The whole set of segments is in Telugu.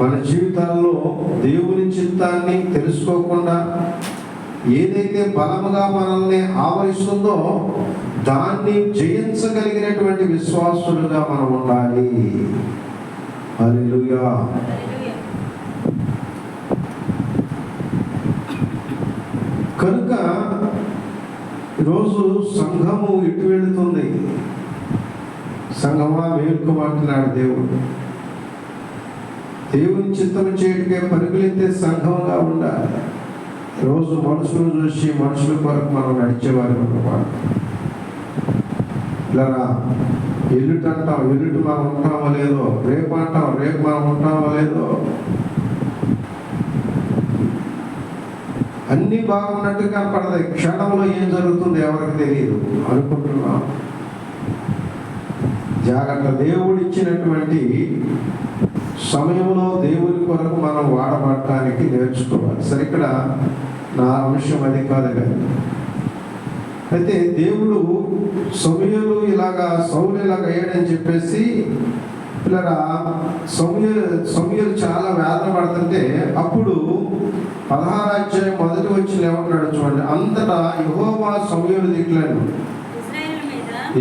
మన జీవితాల్లో దేవుని చిత్తాన్ని తెలుసుకోకుండా ఏదైతే బలముగా మనల్ని ఆవరిస్తుందో దాన్ని జయించగలిగినటువంటి విశ్వాసులుగా మనం ఉండాలి. హల్లెలూయా. కనుక ఈరోజు సంఘము ఇటు వెళుతుంది. సంఘమా మేల్కోమంటున్నాడు దేవుడు. దేవుని చిత్తం చేయటకే పరుగులెత్తే సంఘంగా ఉండాలి. రోజు మనుషులు చూసి మనుషుల కొరకు మనం నడిచేవారు ఉన్నవాడు. ఇలా ఎల్లుటి అంటాం, ఎల్లుటి మనం ఉంటామో లేదో, రేపు అంటాం, రేపు మనం ఉంటామో లేదో, అన్నీ బాగున్నట్టు కనపడతాయి. క్షణంలో ఏం జరుగుతుందో ఎవరికి తెలియదు అనుకుంటున్నాం. జాగ్రత్త. దేవుడు ఇచ్చినటువంటి సమయంలో దేవుని కొరకు మనం వాడబడటానికి నేర్చుకోవాలి. సరే, ఇక్కడ నా అంశం అది కాదు కానీ, అయితే దేవుడు సమూయేలు ఇలాగా సౌలు ఇలాగ అయ్యాడని చెప్పేసి ఇలా సమూయేలు చాలా వేదన పడుతుంటే అప్పుడు 16వ అధ్యాయం మొదటి వచ్చిన ఏమంటున్నాడు చూడండి. అంతటా యెహోవా సమూయేలు దిక్కులను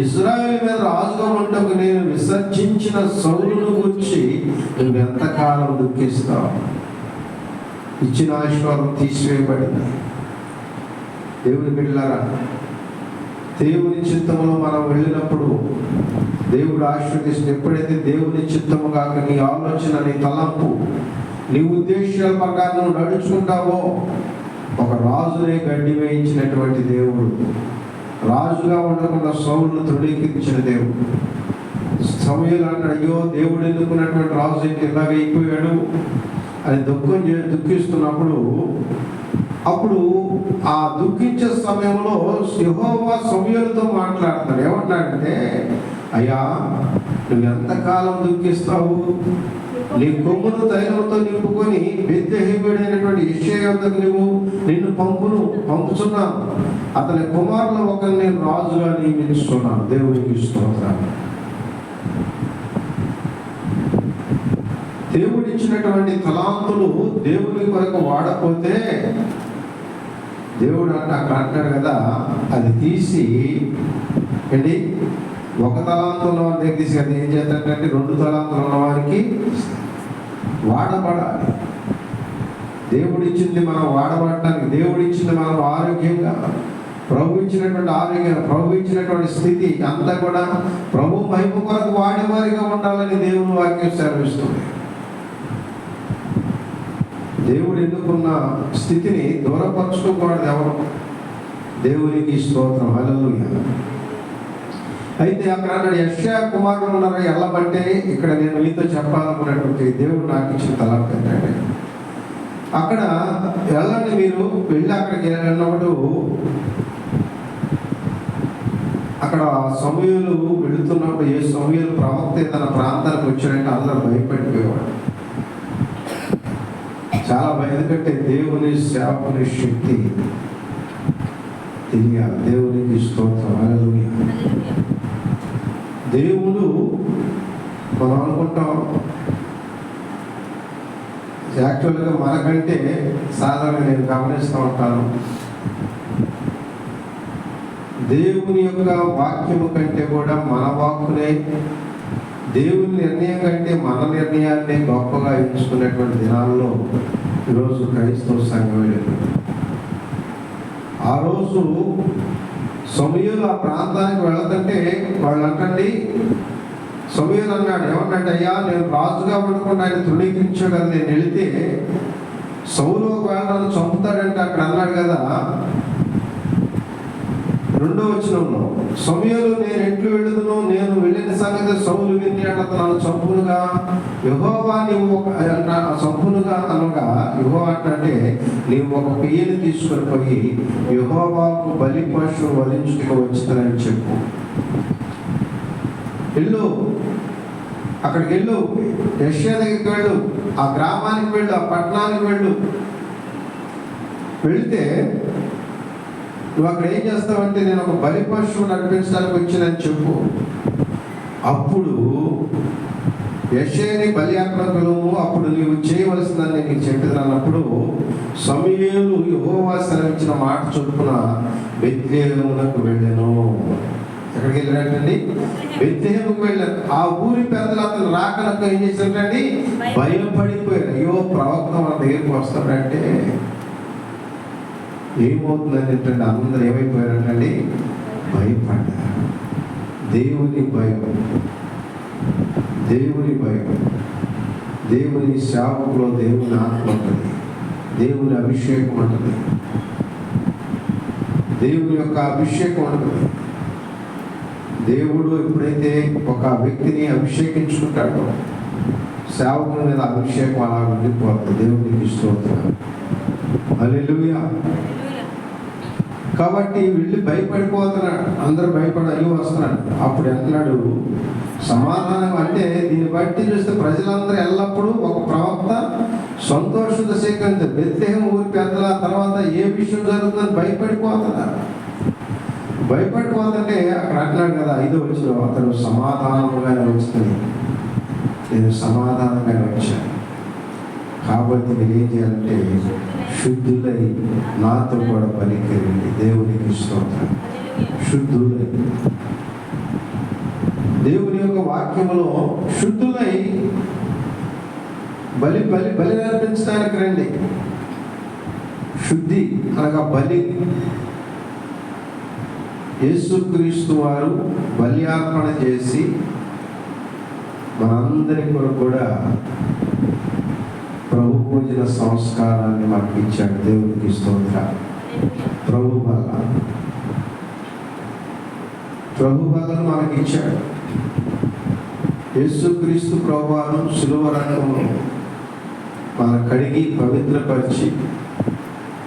ఇశ్రాయేలు మీద రాజుగా ఉండకు నేను విసర్జించిన సౌలును గురించి నువ్వు ఎంతకాలం దుఃఖిస్తావు? ఇచ్చిన ఆశీర్వాదం తీసివేయబడింది. దేవుని బిడ్డలారా, దేవుని చిత్తములో మనం వెళ్ళినప్పుడు దేవుడు ఆశీర్వదిస్తుంది. ఎప్పుడైతే దేవుని చిత్తము కాక నీ ఆలోచన, నీ తలంపు, నీ ఉద్దేశాల ప్రకారం నువ్వు నడుచుకుంటావో, ఒక రాజునే గడ్డి వేయించినటువంటి దేవుడు, రాజుగా ఉండకుండా సౌలును తృణీకరించిన దేవుడు. సమూయేలు అన్నాడు, అయ్యో దేవుడు ఎన్నుకున్నటువంటి రాజు అయితే ఇలాగ అయిపోయాడు అని దుఃఖిస్తున్నప్పుడు, అప్పుడు ఆ దుఃఖించే సమయంలో యెహోవా సమూయేలుతో మాట్లాడతాడు. ఏమంటాడంటే, అయ్యా నువ్వు ఎంతకాలం దుఃఖిస్తావు? నీ కొమ్మును తైలంతో నింపుకొని బెత్లెహేమీయుడైనటువంటి యెషయా వద్దకు నిన్ను పంపుచున్నాను. అతని కుమారులు ఒకరిని నేను రాజుగా నియమిస్తున్నాను. దేవునికి స్తోత్రం. దేవుడిచ్చినటువంటి తలాంతులు దేవుని కొరకు వాడకపోతే దేవుడు అక్కడ అంటాడు కదా, అది తీసి ఏంటి, ఒక తలాంతులు ఉన్నవారికి తీసి అది ఏం చేస్తాడంటే 2 తలాంతులు ఉన్నవారికి వాడబడాలి. దేవుడిచ్చింది మనం వాడబడటానికి, దేవుడిచ్చింది మనం ఆరోగ్యంగా, ప్రభు ఇచ్చినటువంటి ఆరోగ్యం, ప్రభు ఇచ్చినటువంటి స్థితి అంతా కూడా ప్రభు మహిమ కొరకు వాడేవారిగా ఉండాలని దేవుని వాక్యం సెలవిస్తుంది. దేవుడు ఎన్నుకున్న స్థితిని దూరపరచుకోకూడదు ఎవరు. దేవునికి స్తోత్రం. హల్లెలూయా. అయితే అక్కడ అన్నాడు, యెషయా కుమారులు ఉన్నారు ఎల్లబట్టే ఇక్కడ నేను మీతో చెప్పాలనుకున్నటువంటి దేవుడు నాకు ఇచ్చిన తలాంతు ఏంటంటే, అక్కడ వెళ్ళండి, మీరు వెళ్ళి అక్కడికి వెళ్ళినప్పుడు అక్కడ సమూయేలు వెళుతున్నప్పుడు ఏ సమూయేలు ప్రవక్త తన ప్రాంతానికి వచ్చాడంటే అందరూ భయపడిపోయేవాడు. చాలా ఎందుకంటే దేవుని సేవకుని శక్తి తెలియాలి. దేవునికి స్తోత్రం. హల్లెలూయా. దేవుడు మనం అనుకుంటాం యాక్చువల్గా మనకంటే సాధారణంగా నేను గమనిస్తూ ఉంటాను, దేవుని యొక్క వాక్యము కంటే కూడా మన వాక్కునే, దేవుని నిర్ణయం కంటే మన నిర్ణయాన్ని గొప్పగా ఎంచుకునేటువంటి దినాల్లో ఈరోజు క్రైస్తవ సంఘం లేదు. ఆ రోజు సమూయేలు ఆ ప్రాంతానికి వెళదంటే వాళ్ళు అంటండి, సమూయేలు అన్నాడు, ఏమన్నాడు, అయ్యా నేను రాజుగా ఉండకుండా ఆయన తృణీకరించాడు కదా, నేను వెళితే సౌలు ఒకవేళ నన్ను చంపుతాడంటే అక్కడ అన్నాడు కదా. 2వ వచనంలో సమూయేలు నేను ఎట్లు వెళ్ళదును, నేను వెళ్ళిన సంగతి సౌలు విని నన్ను చంపునుగా, యెహోవా నీవు ఒక చంపునుగా అనగా, యెహోవా అంటే నీవు ఒక పెయ్యని తీసుకొని పోయి యెహోవాకు బలి పశువు వధించుకు వచ్చుతానని చెప్పు. వెళ్ళు, అక్కడికి వెళ్ళు, యెషయా దగ్గరికి వెళ్ళు, ఆ గ్రామానికి వెళ్ళు, ఆ పట్టణానికి వెళ్ళు. వెళితే నువ్వు అక్కడ ఏం చేస్తావంటే నేను ఒక బలి పశువు నడిపించడానికి వచ్చినని చెప్పు. అప్పుడు యెషయాని బలి అర్పణ పిలువు, అప్పుడు నీవు చేయవలసిందని నీకు చెప్పేది అన్నప్పుడు సమూయేలు యెహోవా సెలవిచ్చిన మాట చొప్పున బెత్లెహేమునకు వెళ్ళెను. ఎక్కడికి వెళ్ళాడండి? బెత్లెహేముకు వెళ్ళారు. ఆ ఊరి పెద్దలు అతను రాకనకు ఏం చేశారండి? భయపడిపోయారు. అయ్యో, ప్రవక్త మన దగ్గరికి వస్తాడంటే ఏమవుతుందని ఏంటంటే అందరూ ఏమైపోయారంటండి? భయపడ్డారు. దేవుని భయం, దేవుని భయం, దేవుని సేవకులో దేవుని ఆత్మ ఉంటుంది, దేవుని అభిషేకం ఉంటుంది, దేవుని యొక్క అభిషేకం ఉంటుంది. దేవుడు ఎప్పుడైతే ఒక వ్యక్తిని అభిషేకించుకుంటాడో సేవకుని మీద అభిషేకం అలా ఉండిపోతుంది. దేవునికి స్తోత్రం. హల్లెలూయా. కాబట్టి వెళ్ళి భయపడిపోతున్నాడు. అందరూ అయ్యో వస్తున్నాడు. అప్పుడు అంటున్నాడు సమాధానం. అంటే దీన్ని బట్టి చూస్తే ప్రజలందరూ ఎల్లప్పుడూ ఒక ప్రవక్త సంతోషంతో సేకరించారు. బెత్లెహేము ఊరి పెద్దల తర్వాత ఏ విషయం జరుగుతుందని భయపడిపోతున్నారు. భయపడిపోతుంటే అక్కడ అంటున్నాడు కదా, 5వ వచనం, అతను సమాధానంగానే వచ్చింది, నేను సమాధానంగానే వచ్చాను. కాబట్టి మీరు ఏం చేయాలంటే శుద్ధులై నాతో కూడా పలికిరండి. దేవునికి స్తోత్రం. శుద్ధులై దేవుని యొక్క వాక్యములో శుద్ధులై బలి అర్పించడానికి రండి. శుద్ధి అనగా బలి. యేసుక్రీస్తు వారు బలి అర్పణ చేసి మనందరి కొరకు కూడా ప్రభు పూజన సంస్కారాన్ని మనకి ఇచ్చాడు. దేవునికి స్తోత్రం. ప్రభు బలను మనకి ఇచ్చాడు. యేసుక్రీస్తు ప్రభువారు శిలువ రక్తమును మన కడిగి పవిత్రపరిచి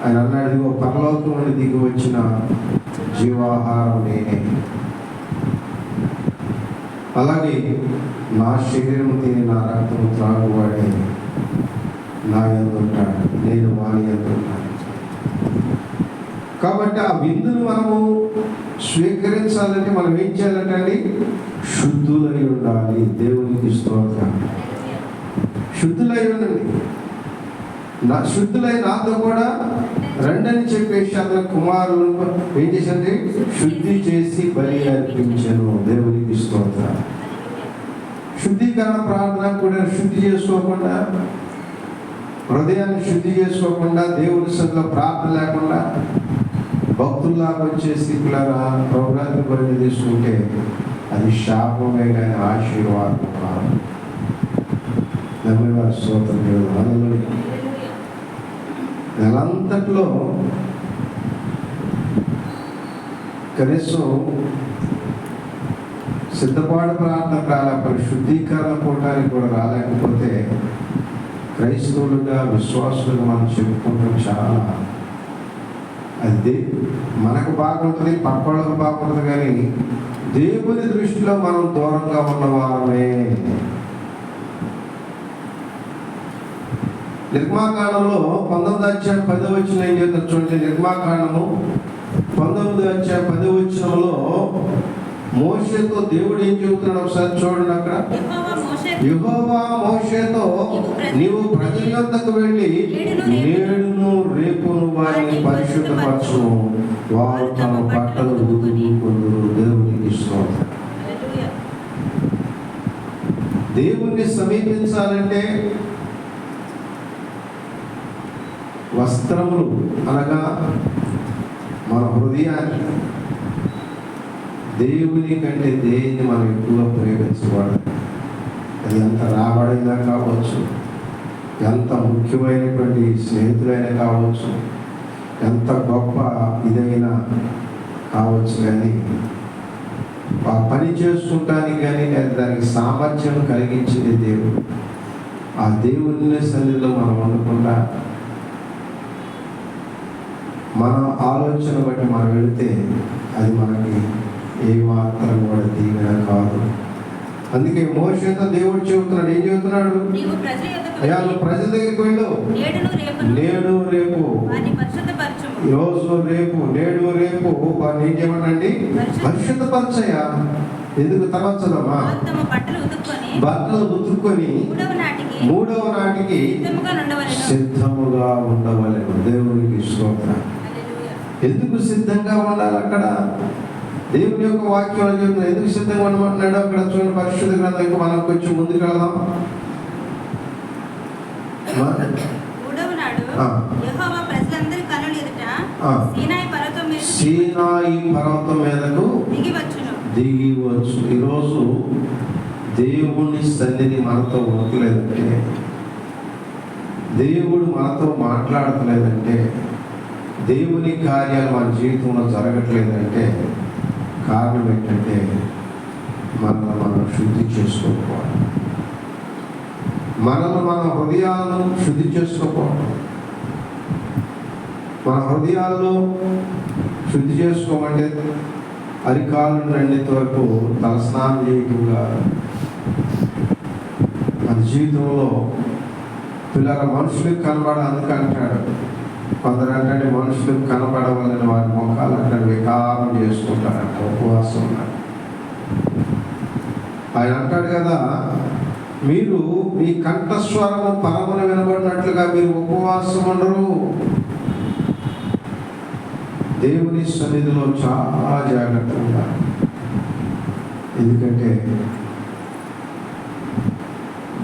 ఆయన అన్నాడు, ఇదిగో పరలోకం నుండి దిగి వచ్చిన జీవాహారం నేనే. అలాగే నా శరీరం తిని నా రక్తము త్రాగువాడే నా యందు ఉంటాడు, నేను వాని యందు ఉంటాను. కాబట్టి ఆ విందును మనము స్వీకరించాలంటే మనం ఏం చేయాలంటే శుద్ధులై ఉండాలి. దేవునికి స్తోత్రం. శుద్ధులై ఉండండి. శుద్ధులై నాతో కూడా రండని చెప్పేసి అతని కుమారులు ఏం చేసింది? శుద్ధి చేసి బలి అర్పించను. దేవునికి స్తోత్రం. శుద్ధీకరణ ప్రార్థన కూడా శుద్ధి చేసుకోకుండా, హృదయాన్ని శుద్ధి చేసుకోకుండా, దేవుని సన్నిధిలో ప్రార్థన లేకుండా భక్తుల్లాగా వచ్చేసి పిల్లరా ప్రభురాత్రి బలి తీసుకుంటే అది శాపమే కానీ ఆశీర్వాదం కాదు. వారి స్తోత్రం. నెలంతట్లో కనీసం సిద్ధపాటు ప్రార్థన రాలేకపోతే, శుద్ధీకరణ పోవటానికి కూడా రాలేకపోతే క్రైస్తవులుగా విశ్వాసులుగా మనం చెప్పుకుంటాం. చాలా అది మనకు బాగుంటుంది, పక్కవాళ్ళకు బాగుంటుంది, కానీ దేవుని దృష్టిలో మనం దూరంగా ఉన్నవారమే. నిర్మాకాండంలో 19వ అధ్యాయం 10వ వచనం ఏం చేస్తారు చూడండి. నిర్మాకాండము 19వ అధ్యాయం 10వ వచనంలో మోషేతో దేవుడు ఏం చెబుతున్నాడు ఒకసారి చూడండి. అక్కడ యెహోవా మోషేతో నీవు ప్రజల యొద్దకు వెళ్ళి నేడును రేపును వారిని పరిశుద్ధపరచును, వారు తమ బట్టలు ఉతుకుకొందురు. దేవునికి స్తోత్రం. దేవుణ్ణి సమీపించాలంటే వస్త్రములు అనగా మన హృదయాన్ని దేవుని కంటే దేన్ని మనం ఎక్కువగా ప్రేమించబడాలి. అది ఎంత రాబడైనా కావచ్చు, ఎంత ముఖ్యమైనటువంటి స్నేహితులైనా కావచ్చు, ఎంత గొప్ప ఇదైనా కావచ్చు, కానీ ఆ పని చేసుకుంటానికి కానీ దానికి సామర్థ్యం కలిగించింది దేవుడు. ఆ దేవుని సన్నిధిలో మనం ఉండకుండా మన ఆలోచన బట్టి మనం వెళితే అది మనకి ఏమాత్రం కూడా దీవెన కాదు. అందుకే మోషేతో దేవుడు చెబుతున్నాడు, ఏం చెబుతున్నాడు? అయ్యా నువ్వు ప్రజల దగ్గరికి వెళ్ళు, నేడు రేపు, ఈరోజు రేపు, నేడు రేపు వారిని ఏం చేయమనండి? పరిశుద్ధపరచయ్యా. ఎందుకు తర్వాత చదవమా? తమ బట్టలు ఉతుక్కొని మూడవ నాటికి సిద్ధముగా ఉండవలెను. దేవునికి స్తోత్రం. ఎందుకు సిద్ధంగా ఉండాలి? అక్కడ దేవుని యొక్క వాక్యం చెప్తున్నా. ఎందుకు సిద్ధంగా ఉండమంటున్నాడు అక్కడ చూడండి. పరిశుద్ధ గ్రంథం మనం కొంచెం ముందుకు వెళ్దాం. సీనాయి పర్వతం మీదకు దిగి వచ్చు. ఈరోజు దేవుని సన్నిధి మనతో ఉండలేదంటే, దేవుడు మనతో మాట్లాడట్లేదంటే, దేవుని కార్యాలు మన జీవితంలో జరగట్లేదంటే కారణం ఏంటంటే మనల్ని మనం శుద్ధి చేసుకోకపోవడం, మనల్ని మన హృదయాలను శుద్ధి చేసుకోకపోవడం. మన హృదయాల్లో శుద్ధి చేసుకోమంటే అరికాలు రెండింటి వరకు తలస్నానం చేయకుండా మన జీవితంలో పిల్లల మనుషులకు కనబడాలని అంటాడు. కొందరు అంటే మనుషులకు కనబడవాలని వారి ముఖాలు అంటే వికారం చేసుకుంటారంట, ఉపవాసం ఉన్నారు. ఆయన అంటాడు కదా, మీరు మీ కంఠస్వరము పరమున వినబడినట్లుగా మీరు ఉపవాసం ఉండరు. దేవుని సన్నిధిలో చాలా జాగ్రత్తగా ఉండాలి. ఎందుకంటే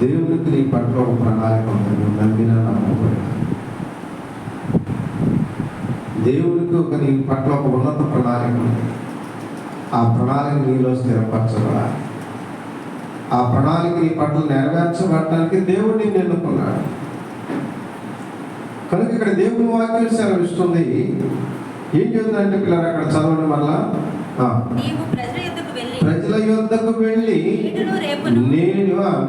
దేవునికి నీ పట్ల ఒక ప్రణాళిక ఉంటుంది. నమ్మినా నమ్మకూడదు. దేవునికి ఒక నీ పట్ల ఒక ఉన్నత ప్రణాళిక ఉంది. ఆ ప్రణాళిక నీలో స్థిరపరచబడాలి. ఆ ప్రణాళిక నీ పట్ల నెరవేర్చబడటానికి దేవుడు నిన్ను ఎన్నుకున్నాడు. కనుక ఇక్కడ దేవుని వాక్యం సెలవిస్తుంది. ఏం చెప్తుందంటే పిల్లలు అక్కడ చదవండి మళ్ళా. ప్రజల యొద్దకు వెళ్ళి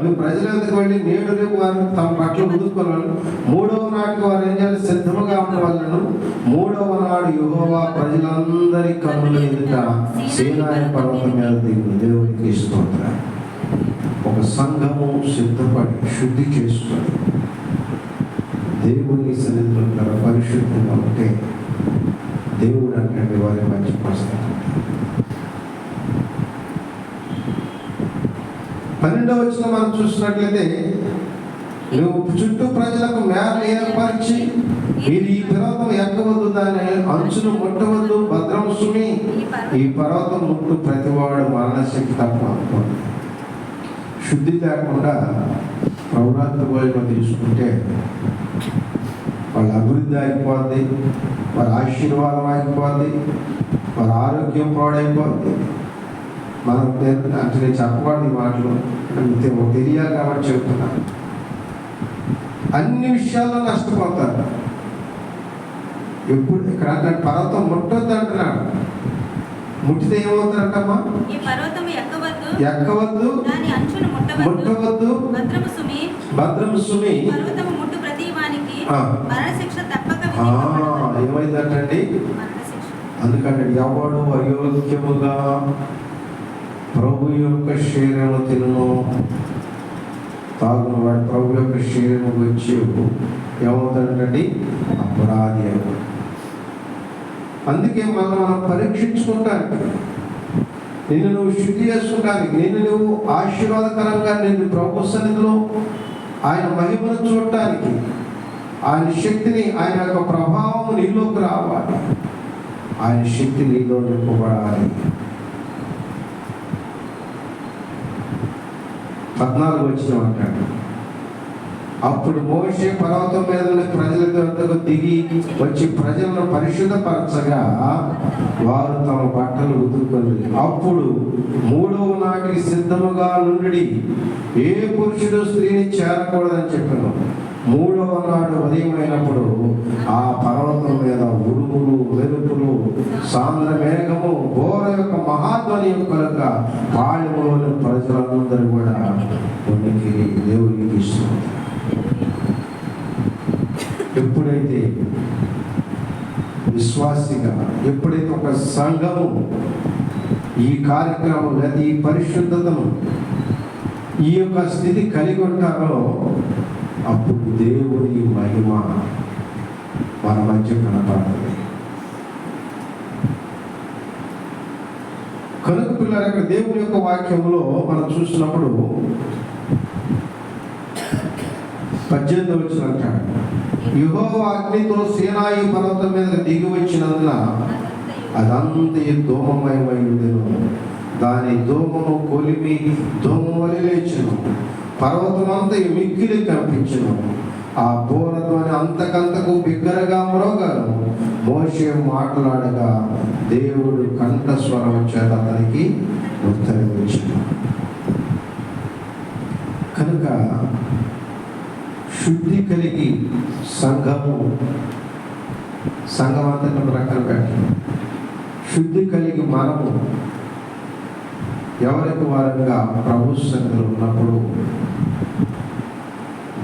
నువ్వు ప్రజల యొద్దకు వెళ్ళి నేడు రేపు వారు తమ బట్టలు ఉదుక్కున్నాను. మూడవ నాటికి వారు ఏం చేయాలి? సిద్ధముగా ఉండవాలను. మూడవ నాడు యెహోవా ప్రజలందరి కన్నుల ఎదుట సీనాయి పర్వతం మీద దిగు. దేవునికి స్తోత్రం. ఒక సంఘము సిద్ధపడి శుద్ధి చేసుకొని దేవుని సన్నిధిలో పరిశుద్ధంగా ఉంటే దేవుడు అంటే వారి మంచి పరిస్థితి. 12వ వచనం మనం చూసినట్లయితే, నువ్వు చుట్టూ ప్రజలకు మేరలు ఏర్పరిచి మీరు ఈ పర్వతం ఎక్కవద్దు, దాని అంచును ముట్టవద్దు, భద్రం సుమి. ఈ పర్వతం ముట్టు ప్రతివాడు మరణశక్తి తప్ప అనుకోండి. శుద్ధి లేకుండా పౌరాత్మ భోజనం తీసుకుంటే వాళ్ళ అభివృద్ధి అయిపోద్ది, వాళ్ళ ఆశీర్వాదం అయిపోద్ది, వాళ్ళ ఆరోగ్యం పాడైపోద్ది. మనం అంటే నేను చెప్పకూడదు ఈ మాటలు, తెలియాలి కాబట్టి చెప్తున్నాను. అన్ని విషయాల్లో నష్టపోతారు. ఎప్పుడు ఇక్కడ అంటే పర్వతం ముట్టొద్దు అంటున్నాడు. ముట్టితే ఏమవుతారంటమ్మా? ఎక్కవద్దు, ముట్టవద్దు, భద్రము సుమి. ఏమైందంటండి? అందుకంటే ఎవడు అయోగ్యముగా ప్రభు యొక్క శరీరము తిను తాగును వాడు ప్రభు యొక్క శరీరము వచ్చి ఏమవుతాడంటండి? అపరాధి అవుతాడు. అందుకే మనం పరీక్షించుకుంటానికి, నిన్ను నువ్వు శుద్ధి చేసుకుంటానికి, నిన్ను నువ్వు ఆశీర్వాదకరంగా నిన్ను ప్రభు సన్నిధిలో ఆయన మహిమను చూడటానికి, ఆయన శక్తిని, ఆయన యొక్క ప్రభావం నీలోకి రావాలి, ఆయన శక్తి నీలో నింపబడాలి. 14 వచనం అంటాడు, అప్పుడు మోషే పర్వతం మీద ప్రజల వద్దకు దిగి వచ్చి ప్రజలను పరిశుద్ధపరచగా వారు తమ బట్టలు ఉతుక్కొని అప్పుడు 3వ నాటికి సిద్ధముగా నుండి ఏ పురుషుడు స్త్రీని చేరకూడదని చెప్పాను. 3వ నాడు ఉదయమైనప్పుడు ఆ పర్వతం మీద ఉరుములు, మెరుపులు, సాంద్ర మేఘము, ఘోర యొక్క మహాధ్వని కనుక పాళెములోని ప్రజలందరూ కూడా ఉనికి దేవునికి ఇష్టం. ఎప్పుడైతే విశ్వాసిగా, ఎప్పుడైతే ఒక సంఘము ఈ కార్యక్రమం లేదా ఈ పరిశుద్ధతను, ఈ యొక్క స్థితి కలిగి ఉంటారో అప్పుడు దేవుని మహిమ మన మధ్య కనపడుతుంది. కనుక పిల్లలు అక్కడ దేవుని యొక్క వాక్యంలో మనం చూసినప్పుడు 18వ వచనం అంటాడు, యెహోవా అగ్నితో సీనాయి పర్వతం మీద దిగి వచ్చినందున అదంతా ధూమమయమై ఉండెను. దాని ధూమము కొలిమి ధూమం వలె లేచెను. పర్వతమంతా మిక్కిలి కనిపించెను. ఆ బోరధ్వని అంతకంతకు బిగ్గరగా మ్రోగాను. మోషే మాట్లాడగా దేవుడు కంఠస్వరం చేత అతనికి ఉత్తరమిచ్చాడు. కనుక శుద్ధి కలిగి సంఘం అంతటి ప్రక్కన పెట్టడం, శుద్ధి కలిగి మనము ఎవరికి వారంగా ప్రభు సన్నిధిలో ఉన్నప్పుడు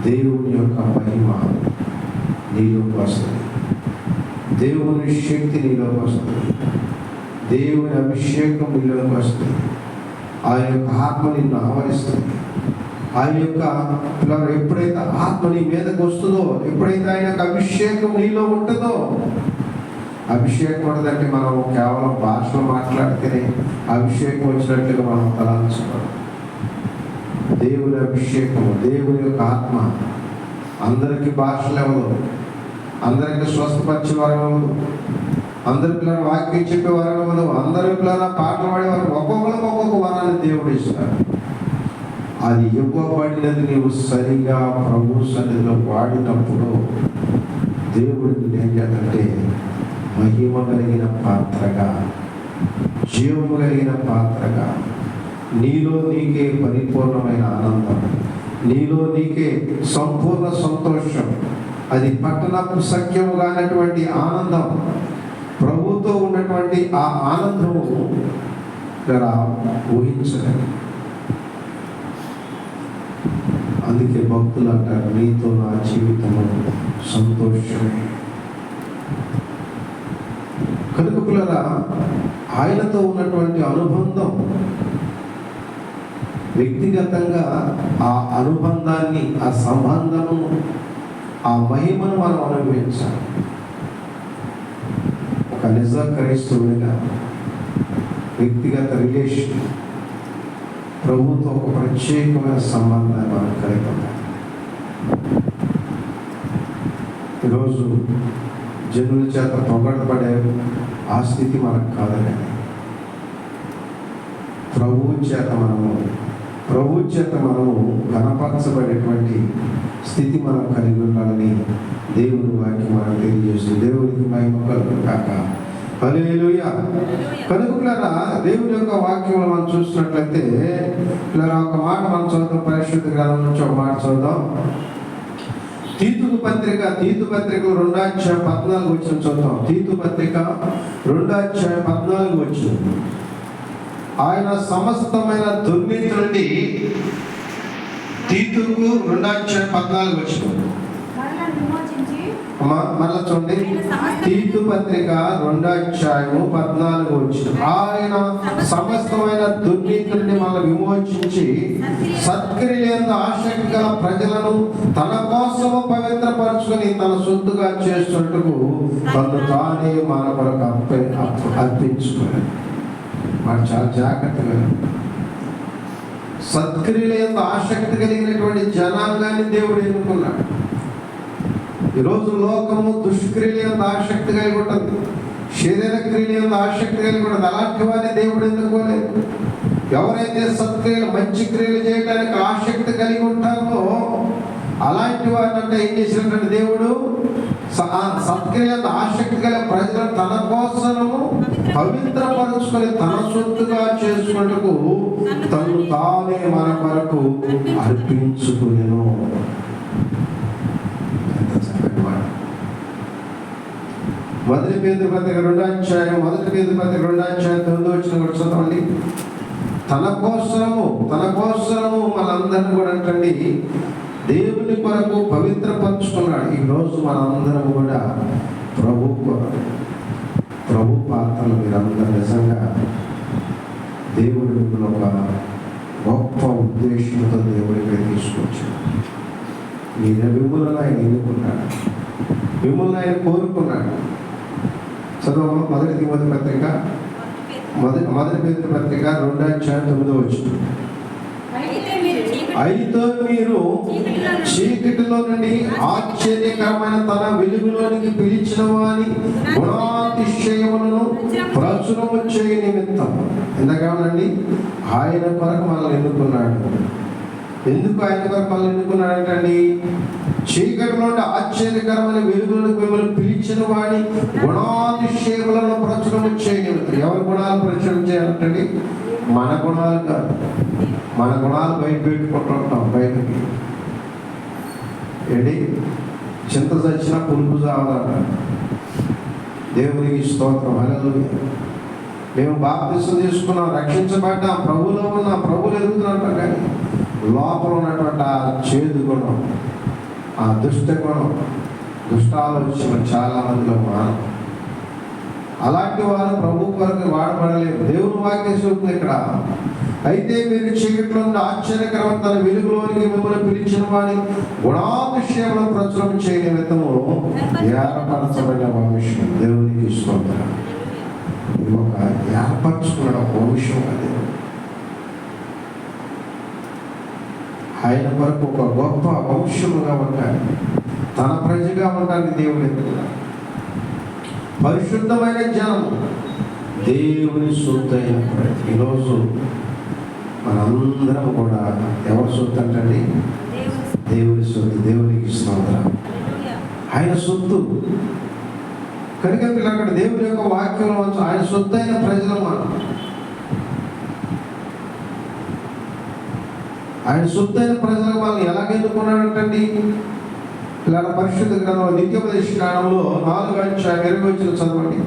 దేవుని యొక్క మహిమ నీలోకి వస్తుంది, దేవుని శక్తి నీలోకి వస్తుంది, దేవుని అభిషేకం నీలోకి వస్తుంది, ఆయన యొక్క ఆత్మ నిన్ను ఆవరిస్తుంది. ఆయన యొక్క ఎప్పుడైతే ఆత్మ నీ మీదకి వస్తుందో, ఎప్పుడైతే ఆయన యొక్క అభిషేకం నీలో ఉంటుందో, అభిషేకం ఉండదంటే మనం కేవలం భాషలో మాట్లాడితేనే అభిషేకం వచ్చినట్లుగా మనం తలాల్చుకోవాలి. దేవుని అభిషేకము, దేవుని యొక్క ఆత్మ అందరికీ భాషలు ఇవ్వదు, అందరికీ స్వస్థపరిచే వరం ఇవ్వదు, అందరి పిల్లలు వాక్యం చెప్పే వరం ఇవ్వదు, అందరి పిల్లల పాటలు పాడేవారు ఒక్కొక్కరికి ఒక్కొక్క వరాన్ని దేవుడు ఇస్తాడు. అది ఇవ్వబడినది నీవు సరిగా ప్రభు సన్నిధిలో వాడినప్పుడు దేవుడు ఏం చేయాలంటే మహిమ కలిగిన పాత్రగా, జీవము కలిగిన పాత్రగా, నీలో నీకే పరిపూర్ణమైన ఆనందం, నీలో నీకే సంపూర్ణ సంతోషం, అది పట్టణపు సఖ్యము కానటువంటి ఆనందం, ప్రభుతో ఉన్నటువంటి ఆ ఆనందము ఊహించలేదు. అందుకే భక్తులు అంటారు, నీతో నా జీవితము సంతోషమే. కనుక పిల్లరా, ఆయనతో ఉన్నటువంటి అనుబంధం, వ్యక్తిగతంగా ఆ అనుబంధాన్ని, ఆ సంబంధము, ఆ మహిమను మనం అనుభవించాలి. ఒక నిజ క్రైస్తవునిగా వ్యక్తిగత రిలేషన్, ప్రభుతో ఒక ప్రత్యేకమైన సంబంధాన్ని మనం కలిగి ఉండాలి. ఈరోజు జనుల చేత పొగడబడే ఆ స్థితి మనకు కాదని, ప్రభువు చేత మనము గణపరచబడేటువంటి స్థితి మనం కలిగి ఉండాలని దేవుని వాక్యం మనకు తెలియజేస్తుంది. దేవునికి మహిమ కలుగును గాక. హల్లెలూయా. కనుకలారా, దేవుని యొక్క వాక్యంలో మనం చూసినట్లయితే ఇలా ఒక మాట మనం చదువుతాం. పరిశుద్ధ గ్రంథం నుంచి ఒక మాట చదువుదాం. తీతు పత్రిక 2:14 వచ్చిన చదువుతాం. తీతు పత్రిక 2:14 ఆయన సమస్తమైన దుర్నీతి నుండి, తీతుకు 2:14 మరలా చూడండి. తీతు పత్రిక 2:14 ఆయన సమస్తమైన దుర్నీతి నుండి మనల్ని విమోచించి సత్క్రియలందు ఆసక్తి గల ప్రజలను తన కోసము పవిత్రపరచుకొని తన సొత్తుగా చేస్తున్నట్టుకు తను తానే మన కొరకు అర్పించుకున్నాడు. మనం చాలా జాగ్రత్తగా, సత్క్రియలందు ఆసక్తి కలిగినటువంటి జనాంగాన్ని దేవుడు ఎన్నుకున్నాడు. ఈరోజు లోకము దుష్క్రియలందు ఆసక్తి కలిగి ఉంటుంది, శరీర క్రియలందు ఆసక్తి కలిగి ఉంటుంది. అలాంటి వారిని దేవుడు ఎన్నుకోలేదు. ఎవరైతే సత్క్రియలు, మంచి క్రియలు చేయడానికి ఆసక్తి కలిగి ఉంటారో అలాంటి వారిని అంటే ఏం చేసినటువంటి దేవుడు సత్క్రియలందు ఆసక్తి కలిగిన ప్రజలను తన కోసము పవిత్రపరుచుకొని తన సొత్తుగా చేసుకున్నట్టుకు తను తానే మన కొరకు అర్పించుకునేను. మొదటి పేతురు పత్రిక 2:9 చదవండి. తన కోసము మనందరిని కూడా అంటండి దేవుని కొరకు పవిత్రపరుచుకున్నాడు. ఈరోజు మనందరం కూడా ప్రభు పాత్రలు మీరందరూ నిజంగా దేవుడి మిమ్మల్ని ఒక గొప్ప ఉద్దేశంతో దేవుడికి తీసుకొచ్చాడు. మిమ్మల్ని ఆయన ఎన్నుకున్నాడు, మిమ్మల్ని ఆయన కోరుకున్నాడు. చదువు మొదటి తిమోతి పత్రిక మొదటి పేతురు పత్రిక 2:9. అయితే మీరు చీకటిలో నుండి ఆశ్చర్యకరమైన తన వెలుగులోనికి పిలిచిన వాని గుణాతిశయములను ప్రచురము చేయ నిమిత్తం. ఎందుకండి ఆయన కొరకు మనల్ని ఎన్నుకున్నాడు. ఎందుకు ఆయన కొరకు మనల్ని ఎన్నుకున్నాడంటండి? చీకటిలో నుండి ఆశ్చర్యకరమైన వెలుగులోనికి మిమ్మల్ని పిలిచిన వాని గుణాతిశయములను ప్రచురము చేయ నిమిత్తం. ఎవరి గుణాలు ప్రచురం చేయాలంటండి? మన గుణాలు కాదు. మన గుణాలు బయట పెట్టుకుంటుంటాం. బయటకి ఏంటి? చింత చచ్చిన పులుపు చావదట. దేవునికి స్తోత్రం. హల్లెలూయా. మేము బాప్తిసం తీసుకున్నాం, రక్షించబడ్డాం, ప్రభువులో ఉన్నాం, ప్రభువులు ఎదుగుతున్నాం. కానీ లోపల ఉన్నటువంటి ఆ చేదు గుణం, ఆ దుష్ట గుణం, దుష్టాలోచన చాలా మందిలో మానవ. అలాంటి వారు ప్రభు కొరకు వాడబడలేదు. దేవుని వాక్యం చూపుతుంది ఇక్కడ. అయితే మీరు చీకట్లో నుండి ఆశ్చర్యకరమైన తన వెలుగులోనికి మిమ్మల్ని పిలిచిన వారి గుణాతిశయములను ప్రచురం చేయ నిమిత్తము ఏర్పరచబడిన వంశం. దేవునికి స్తోత్రం. ఇది ఒక ఏర్పరచుకున్న వంశం. అది ఆయన కొరకు ఒక గొప్ప వంశముగా ఉంటాడు. తన ప్రజగా ఉంటాడు. దేవుడు ఎన్నుకున్నాడు. పరిశుద్ధమైన జనం, దేవుని సొత్తైన ప్రజ. ఈరోజు మనందరం కూడా ఎవరి సొత్తు అంటండి? దేవుని సొత్తు. దేవునికి స్తోత్రం. ఆయన సొత్తు కనుక అక్కడ దేవుని యొక్క వాక్యంలో ఆయన సొత్తైన ప్రజలు మనం. ఆయన సొత్తైన ప్రజలకు మనం ఎలాగెన్నుకున్నాడంటండి? ఇలా పరిశుద్ధ గ్రంథంలో ద్వితీయోపదేశ కాండంలో 4:20 చదవండి.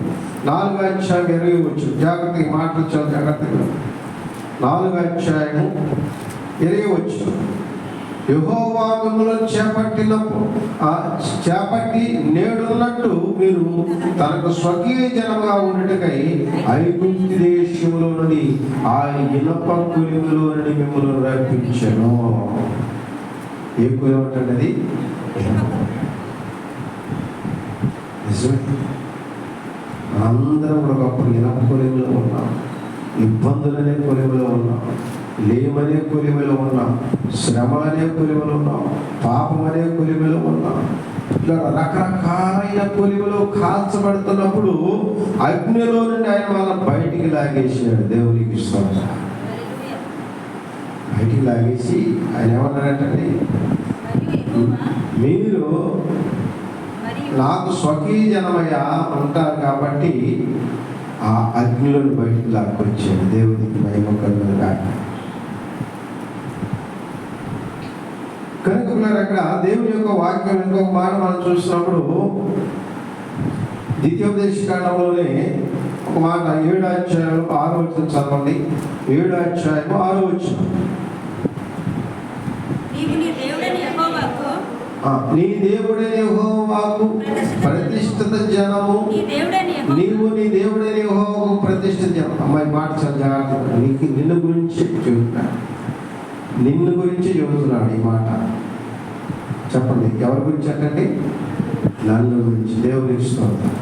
4:20. జాగ్రత్తగా మాటలు చాలా జాగ్రత్తగా. 4:20. యెహోవా మిమ్మల్ని చేపట్టి నేడున్నట్టు మీరు తనకు స్వకీయ జనముగా ఉండుటకై ఐగుప్తు దేశములో నుండి ఆ ఇనప కొలిమిలో నుండి మిమ్మల్ని రప్పించెను. ఏ కొలిమి అంటది? నిజమే. అందరం ఒకప్పుడు ఇనప కొలిమిలో ఉన్నాం, ఇబ్బందులనే కొలిమిలో ఉన్నాం, లేమనే కొలిమిలో ఉన్నాం, శ్రమలనే కొలిమిలో ఉన్నాం, పాపం అనే కొలిమిలో ఉన్నాం. ఇట్లా రకరకాలైన కొలిమిలో కాల్చబడుతున్నప్పుడు అగ్నిలో నుండి ఆయన వాళ్ళని బయటికి లాగేసాడు. దేవునికి స్తోత్రం. బయటికి లాగేసి ఆయన ఏమన్నారంటే, మీరు నాకు స్వకీయ జనమయ్యా ఉంటారు కాబట్టి ఆ అగ్నిలోని బయటికి లాక్కొచ్చాడు. దేవునికి మహిమ కలుగునుగాక. కనుక అక్కడ దేవుని యొక్క వాక్యం ఇంకొక మాట మనం చూసినప్పుడు ద్వితీయోపదేశ కాండంలోనే ఒక మాట 7:6 చదవండి. 7:6. నీ దేవుడైన యెహోవాకు ప్రతిష్ఠిత జనము. నీవు నీ దేవుడైన యెహోవాకు ప్రతిష్ఠిత జనం. అమ్మాయి మాట చాలా జాగ్రత్త. నిన్ను గురించి చెబుతున్నాడు. నిన్ను గురించి చెబుతున్నాడు ఈ మాట. చెప్పండి, ఎవరి గురించి అంటే? నన్ను గురించి. దేవునికి స్తోత్రం.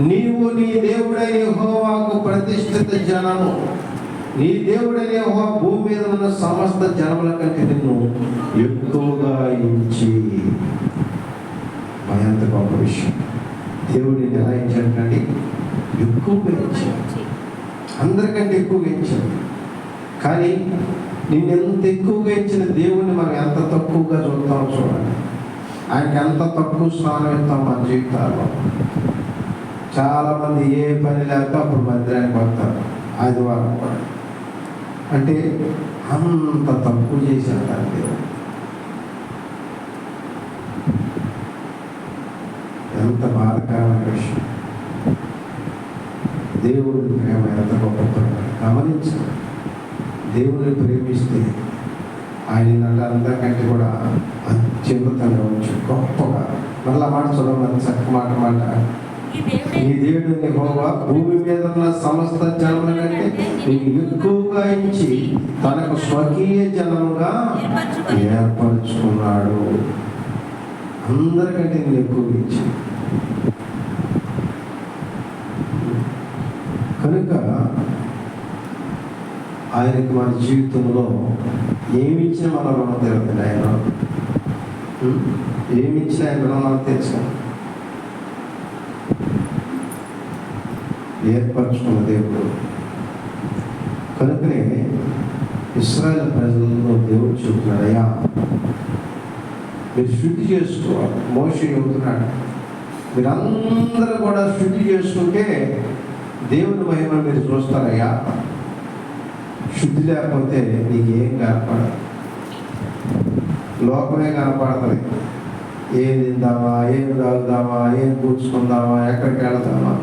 నీవు నీ దేవుడైన యెహోవాకు ప్రతిష్ఠిత జనము. నీ దేవుడైన యెహోవా భూమి మీద ఉన్న సమస్త జనముల కంటే నిన్ను ఎక్కువగా ఎంచి. ఎంత గొప్ప విషయం. దేవుడిని ఎలా ఎంచాడండి? ఎక్కువగా ఎంచాడు. అందరికంటే ఎక్కువగా ఎంచాడు. కానీ నిన్నెంత ఎక్కువగా ఇచ్చిన దేవుణ్ణి మనం ఎంత తక్కువగా చూస్తామో చూడండి. ఆయనకి ఎంత తక్కువ స్థానం ఇస్తాం మన జీవితాల్లో. చాలామంది ఏ పని లేక అప్పుడు మందిరానికి వస్తారు ఆదివారం కూడా. అంటే అంత తక్కువ చేసేస్తారు దేవుడు. ఎంత బాధకరమైన విషయం. దేవుడి ప్రేమ ఎంత గొప్ప గమనించాలి. దేవుడిని ప్రేమిస్తే ఆయన అందరికంటే కూడా అత్యున్నతంగా ఉంచి గొప్పగా. మళ్ళా మాట చూడమని చక్క మాట. ఈ దేవుడు యెహోవా భూమి మీద ఉన్న సమస్త జనముల కంటే నీకు ఎక్కువగా ఇచ్చి తనకు స్వకీయ జనముగా ఏర్పరచుకున్నాడు. అందరికంటే నేను ఎక్కువగా ఇచ్చి. కనుక ఆయనకి మన జీవితంలో ఏమిచ్చినా మన రుణం తీరుతుంది. ఆయన ఏమిచ్చినా ఆయన రుణం మనకు తెలుసు. ఏర్పరచుకున్న దేవుడు కనుకనే ఇశ్రాయేలు ప్రజలలో దేవుడు చెబుతున్నాడు, అయ్యా మీరు శుద్ధి చేసుకోవాలి. మోషే చెబుతున్నాడు, మీరందరూ కూడా శుద్ధి చేసుకుంటే దేవుని మహిమ మీరు చూస్తారయ్యా. శుద్ధి లేకపోతే నీకేం కనపడదు, లోకమే కనపడుతుంది. ఏం తిందామా, ఏం తాగుదామా, ఏం కూర్చుకుందామా, ఎక్కడికి వెళదామా,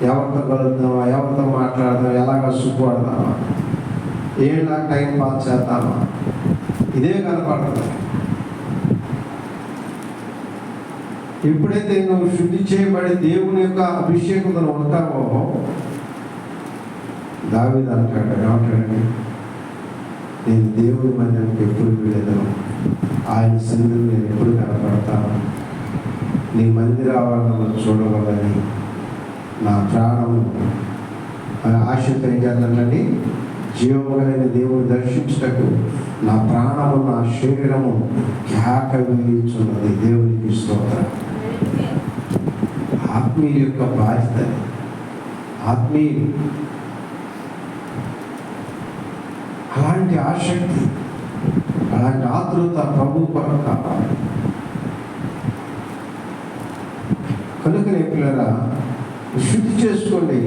ఎవరితో కలుద్దామా, ఎవరితో మాట్లాడదామా, ఎలాగ సుఖపడదామా, ఏలా టైం పాస్ చేద్దామా, ఇదే కనపడుతుంది. ఎప్పుడైతే నువ్వు శుద్ధి చేయబడి దేవుని యొక్క అభిషేకంలో ఉంటావో, దావీదు అంటాడు, ఏమంటాడండి, నేను దేవుని మందిరానికి ఎప్పుడు వెళ్ళను, ఆయన సన్నిధిలో నేను ఎప్పుడు కనపడతాను, నీ మందిర ఆవరణలో చూడవాలని నా ప్రాణము ఆశతో ఏం చేద్దానండి, జీవములైన దేవుని దర్శించుటకు నా ప్రాణము నా శరీరము కేక వేయుచున్నది. దేవునికి స్తోత్రం. ఆత్మీయ యొక్క బాధ్యత, ఆత్మీయ అలాంటి ఆసక్తి, అలాంటి ఆతృత ప్రభు కొరకు కావాలి. కనుకనే పిల్లరా శుద్ధి చేసుకోండి.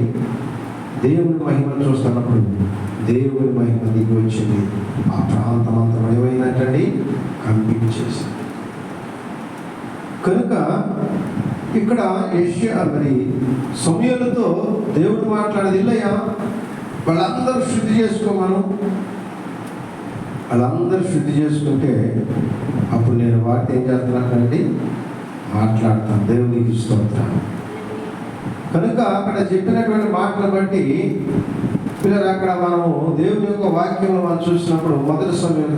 దేవుని మహిమను చూస్తున్నప్పుడు దేవుని మహిమ దిగి వచ్చింది. ఆ ప్రాంతం అంతా ఏమైనట్టండి, కంపించేసి. కనుక ఇక్కడ యెషయా మరి సమూయేలుతో దేవుడు మాట్లాడేది, ఇల్లయ్యా వాళ్ళందరూ శుద్ధి చేసుకోమను, వాళ్ళందరూ శుద్ధి చేసుకుంటే అప్పుడు నేను వారితో ఏం చేస్తున్నానండి, మాట్లాడతాను. దేవునికి స్తోత్రం. కనుక అక్కడ చెప్పినటువంటి మాటలు బట్టి పిల్లలు అక్కడ మనము దేవుని యొక్క వాక్యంలో మనం చూసినప్పుడు మొదటి సమూయేలు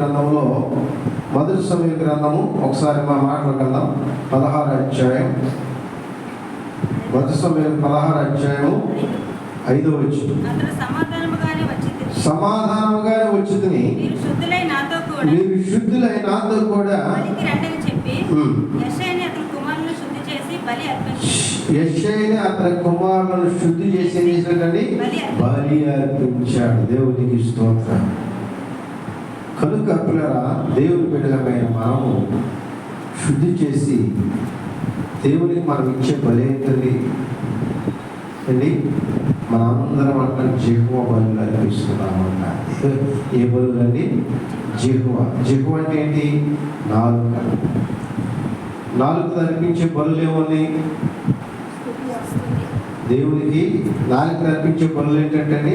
గ్రంథము ఒకసారి మా మాటలు వెళ్దాం. 16వ అధ్యాయం, మొదటి సమూయేలు 16వ అధ్యాయము 5వ వచనం. సమాధానముగానే వచ్చితిని, మీరు శుద్ధులై నాతో కూడా యెషయాని అతని కుమారులను శుద్ధి చేసి బలి అర్పించాడు. దేవునికి స్తోత్రం. కనుక పిల్లరా దేవుని బిడ్డలమైన మనము శుద్ధి చేసి దేవునికి మనం ఇచ్చే బలి ఏంటండి అండి, మనందరం అంటే జెహోవా బలులు అర్పిస్తున్నాము అంట. ఏ బలులు అండి? జెహోవా. జెహోవా అంటే ఏంటి? నాలుగు అర్పించే బలులు ఏమని? దేవునికి నాలుగు అర్పించే బలులు ఏంటంటే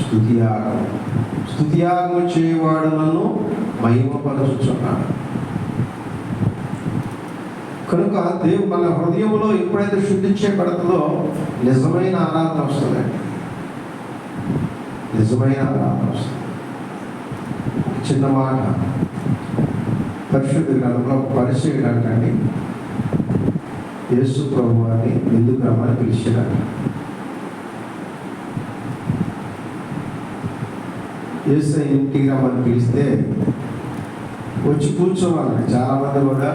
స్తుతియాగం. స్తుతియాగం చేయవాడు నన్ను మహిమపరచుచున్నాడు. కనుక దేవుడు మన హృదయంలో ఎప్పుడైతే శుద్ధి చేయబడుతుందో నిజమైన ఆరాధన వస్తుందండి, నిజమైన ఆరాధన వస్తుంది. చిన్న మాట, పరిశుద్ధ గ్రంథంలో పరిశీలన అంటండి, యేసు ప్రభు అని ఎందుకు రమ్మని పిలిచినారు. యేసు ఇంటికి రమ్మని పిలిస్తే వచ్చి కూర్చోవాలి. చాలామంది కూడా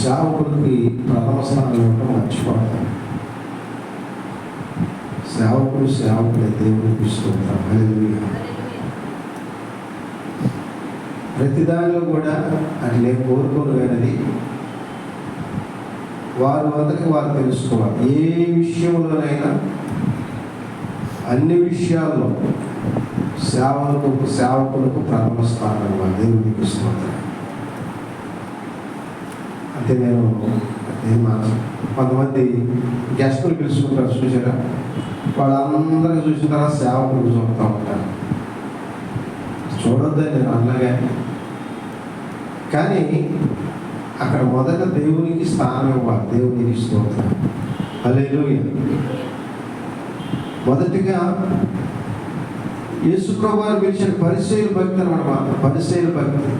సేవకుడికి ప్రథమ స్థానం ఇవ్వడం మర్చిపోతారు. సేవకుడే దేవునికి స్తోత్రం. హల్లెలూయా. ప్రతిదానిలో కూడా అది నేను కోరుకోలేనిది వారు అందరికీ వారు తెలుసుకోవాలి. ఏ విషయంలోనైనా అన్ని విషయాల్లో సేవకులకు ప్రథమ స్థానం ఇవ్వాలి. దేవునికి స్తోత్రం. అంటే నేను కొంతమంది గెస్టులు పిలుచుకుంటారు, చూసారా? వాళ్ళందరికీ చూసిన తర్వాత సేవకులకు చూస్తూ ఉంటారు. చూడొద్దని నేను అన్నగా, కానీ అక్కడ మొదట దేవునికి స్థానం ఇవ్వాలి. దేవునికి స్తోత్రం. హల్లెలూయా. మొదటిగా యేసు ప్రభువుని పిలిచిన పరిసయ్యుల భక్తి అన్నమాట. పరిసయ్యుల భక్తి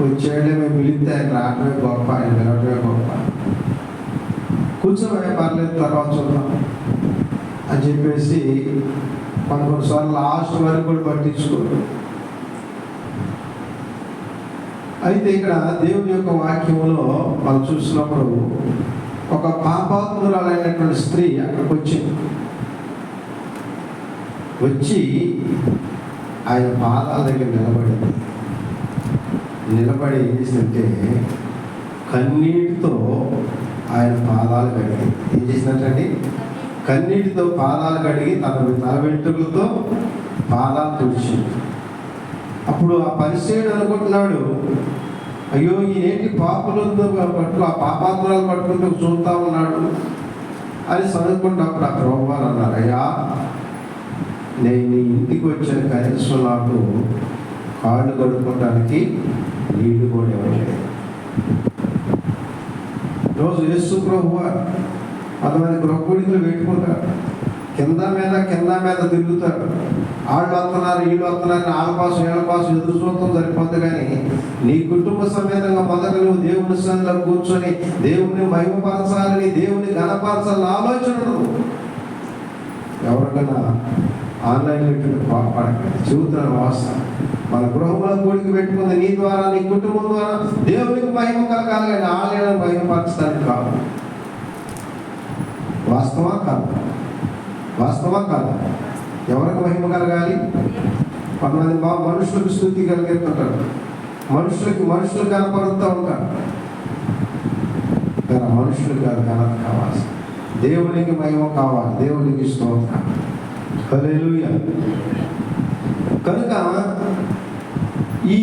వచ్చేయడమే, మేము పిలిస్తే ఆయన రావడమే గొప్ప, ఆయన వినడమే గొప్ప. కూర్చోబడే పర్లేదు, తర్వాత చూద్దాం. అని చెప్పేసి కొన్నిసార్లు లాస్ట్ వరకు కూడా పట్టించుకోరు. అయితే ఇక్కడ దేవుని యొక్క వాక్యములో మనం చూసినప్పుడు ఒక పాపాత్మురాలైనటువంటి స్త్రీ అక్కడికి వచ్చి ఆయన పాదాల దగ్గర నిలబడి ఏం చేసిందంటే కన్నీటితో ఆయన పాదాలు కడిగి ఏం చేసినట్టండి, కన్నీటితో పాదాలు కడిగి తల వెంట్రుకలతో పాదాలు తుడిచింది. అప్పుడు ఆ పరిసేయుడు అనుకుంటున్నాడు, అయ్యో ఈనేంటి పాపులతో పట్టు ఆ పాపాత్మరాలు పట్టుకుంటూ చూస్తూ ఉన్నాడు అని చదువుకుంటప్పుడు ఆ ప్రభువారు అన్నారు, అయ్యా నేను నీ ఇంటికి వచ్చిన కనీసం నాకు కాళ్ళు కడుక్కోవడానికి నీళ్లు కూడా ఇవ్వలేదు. రోజు యేసు ప్రభువారు కొంతమంది గృహకూడికలు పెట్టుకుంటారు, కింద మీద తిరుగుతాడు. వాళ్ళు వస్తున్నారు వీళ్ళు వస్తున్నారు, వాళ్ళ కోసం వీళ్ళ కోసం ఎదురు చూడటం సరిపోద్ది. కానీ నీ కుటుంబ సమేతంగా మొదట నువ్వు దేవుని సన్నిధిలో కూర్చొని దేవుని మహిమపరచాలని, దేవుని ఘనపరచాలని ఆలోచన ఎవరికైనా ఆన్లైన్లో పడకండి. చెబుతున్నాను వాస్తవం. మన గృహంలో కూడికి పెట్టుకుంది నీ ద్వారా, నీ కుటుంబం ద్వారా దేవునికి మహిమ కలగాలి, కానీ ఆలయాలను మహిమపరచడానికి కాదు. వాస్తవా కాదు? ఎవరికి మహిమ కలగాలి? కొంతమంది మనుషులకు స్తుతి కలిగేస్తుంటారు, మనుషులు కనపడుతూ ఉంటారు. మనుషులు కాదు, ఘనత కావాలి, దేవునికి మహిమ కావాలి, దేవునికి స్తోత్రం. హల్లెలూయా. కనుక ఈ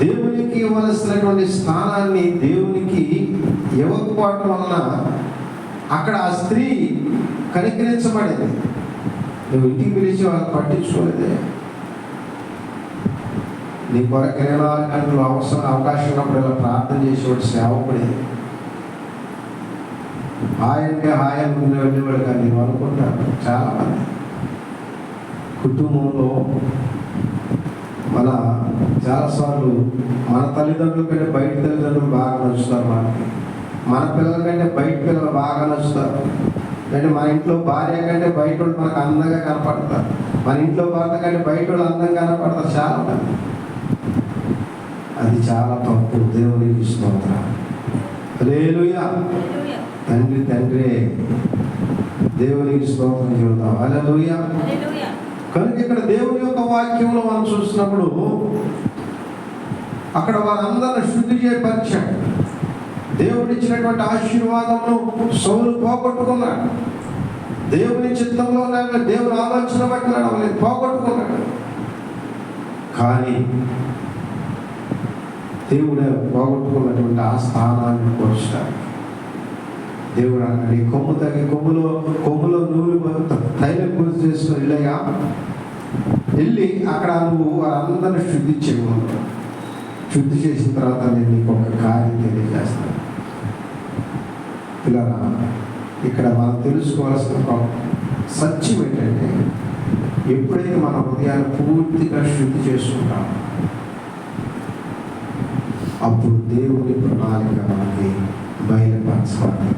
దేవునికి ఇవ్వవలసినటువంటి స్థానాన్ని దేవునికి ఇవ్వకపోవటం వలన అక్కడ ఆ స్త్రీ కనికరించబడేది. నువ్వు ఇంటికి పిలిచి వాళ్ళు పట్టించుకోలేదే. నీ కొరకు 24 గంటలు అవకాశం ఉన్నప్పుడు ఇలా ప్రార్థన చేసేవాడు సేవకుడేది. హాయంటే హాయంగా వెళ్ళేవాడు. కానీ నేను అనుకుంటాను చాలామంది కుటుంబంలో చాలాసార్లు మన తల్లిదండ్రుల కంటే బయట తల్లిదండ్రులు బాగా నచ్చుతారు మనకి, మన పిల్లల కంటే బయట పిల్లలు బాగా నచ్చుతారు. అంటే మన ఇంట్లో భార్య కంటే బయట వాళ్ళు మనకు అందంగా కనపడతారు, మన ఇంట్లో భర్త కంటే బయట వాళ్ళు అందంగా కనపడతారు చాలామంది. అది చాలా తప్పు. దేవునికి స్తోత్రం. హల్లెలూయా. తండ్రి దేవునికి స్తోత్రం చెబుతాం. హల్లెలూయా. కనుక ఇక్కడ దేవుని యొక్క వాక్యంలో మనం చూసినప్పుడు అక్కడ వారందరిని శుద్ధి చేయపరిచాడు. దేవుడు ఇచ్చినటువంటి ఆశీర్వాదమును సౌలు పోగొట్టుకున్నాడు. దేవుని చిత్తంలో దేవుని ఆలోచన బట్టి నడవలేదు, పోగొట్టుకున్నాడు. కానీ దేవుడే పోగొట్టుకున్నటువంటి ఆ స్థానాన్ని పోల్చాడు. దేవుడు అన్నాడు, ఈ కొమ్ము తగ్గి కొమ్ములో నూనె తైలం పూజ చేసుకుని వెళ్ళయ్యా, వెళ్ళి అక్కడ నువ్వు వారందరినీ శుద్ధి చేయమన్నాడు. శుద్ధి చేసిన తర్వాత నేను నీకు ఒక కార్యం తెలియజేస్తాను. పిల్లరా, ఇక్కడ మనం తెలుసుకోవాల్సిన సత్యం ఏంటంటే, ఎప్పుడైతే మన హృదయాన్ని పూర్తిగా శుద్ధి చేసుకుంటామో అప్పుడు దేవుని ప్రణాళిక మనకి బయలుపరచాలి.